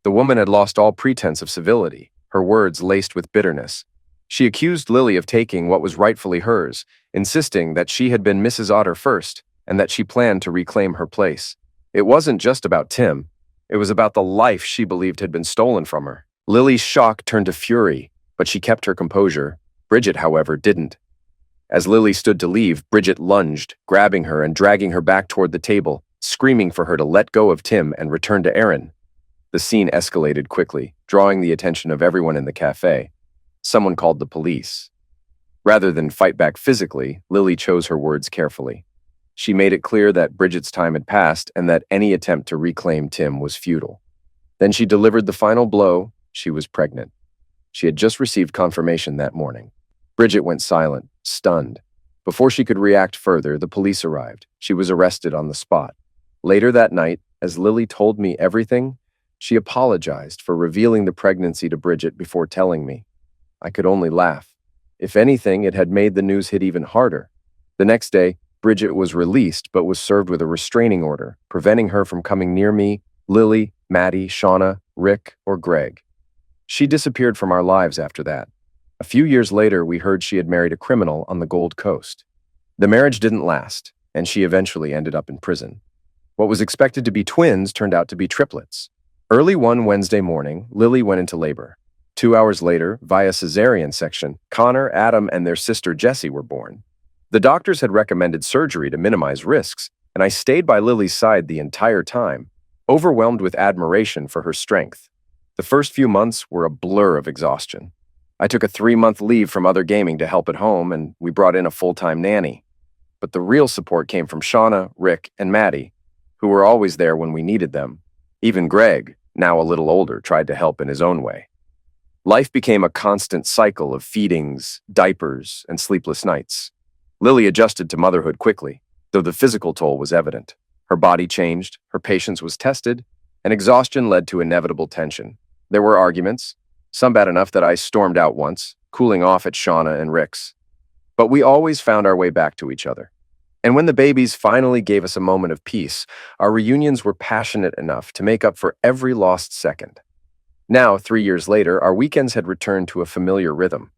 The woman had lost all pretense of civility, her words laced with bitterness. She accused Lily of taking what was rightfully hers, insisting that she had been Mrs. Otter first and that she planned to reclaim her place. It wasn't just about Tim. It was about the life she believed had been stolen from her. Lily's shock turned to fury, but she kept her composure. Bridget, however, didn't. As Lily stood to leave, Bridget lunged, grabbing her and dragging her back toward the table, screaming for her to let go of Tim and return to Aaron. The scene escalated quickly, drawing the attention of everyone in the cafe. Someone called the police. Rather than fight back physically, Lily chose her words carefully. She made it clear that Bridget's time had passed and that any attempt to reclaim Tim was futile. Then she delivered the final blow. She was pregnant. She had just received confirmation that morning. Bridget went silent, stunned. Before she could react further, the police arrived. She was arrested on the spot. Later that night, as Lily told me everything, she apologized for revealing the pregnancy to Bridget before telling me. I could only laugh. If anything, it had made the news hit even harder. The next day, Bridget was released but was served with a restraining order, preventing her from coming near me, Lily, Maddie, Shauna, Rick, or Greg. She disappeared from our lives after that. A few years later, we heard she had married a criminal on the Gold Coast. The marriage didn't last, and she eventually ended up in prison. What was expected to be twins turned out to be triplets. Early one Wednesday morning, Lily went into labor. 2 hours later, via cesarean section, Connor, Adam, and their sister Jessie were born. The doctors had recommended surgery to minimize risks, and I stayed by Lily's side the entire time, overwhelmed with admiration for her strength. The first few months were a blur of exhaustion. I took a 3-month leave from other gaming to help at home, and we brought in a full-time nanny. But the real support came from Shauna, Rick, and Maddie, who were always there when we needed them. Even Greg, now a little older, tried to help in his own way. Life became a constant cycle of feedings, diapers, and sleepless nights. Lily adjusted to motherhood quickly, though the physical toll was evident. Her body changed, her patience was tested, and exhaustion led to inevitable tension. There were arguments, some bad enough that I stormed out once, cooling off at Shauna and Rick's. But we always found our way back to each other. And when the babies finally gave us a moment of peace, our reunions were passionate enough to make up for every lost second. Now, 3 years later, our weekends had returned to a familiar rhythm.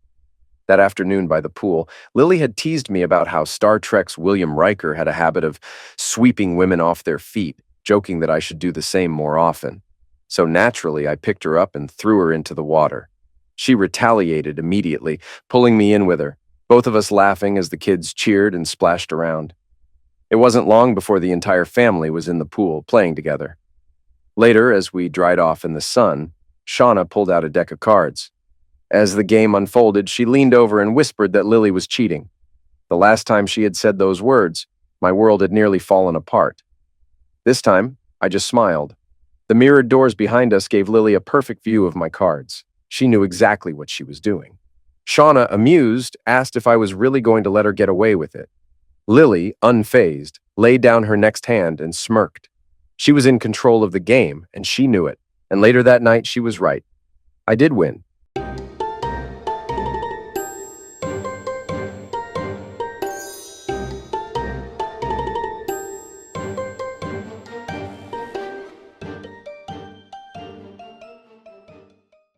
That afternoon by the pool, Lily had teased me about how Star Trek's William Riker had a habit of sweeping women off their feet, joking that I should do the same more often. So naturally, I picked her up and threw her into the water. She retaliated immediately, pulling me in with her, both of us laughing as the kids cheered and splashed around. It wasn't long before the entire family was in the pool, playing together. Later, as we dried off in the sun, Shauna pulled out a deck of cards. As the game unfolded, she leaned over and whispered that Lily was cheating. The last time she had said those words, my world had nearly fallen apart. This time, I just smiled. The mirrored doors behind us gave Lily a perfect view of my cards. She knew exactly what she was doing. Shauna, amused, asked if I was really going to let her get away with it. Lily, unfazed, laid down her next hand and smirked. She was in control of the game, and she knew it. And later that night, she was right. I did win.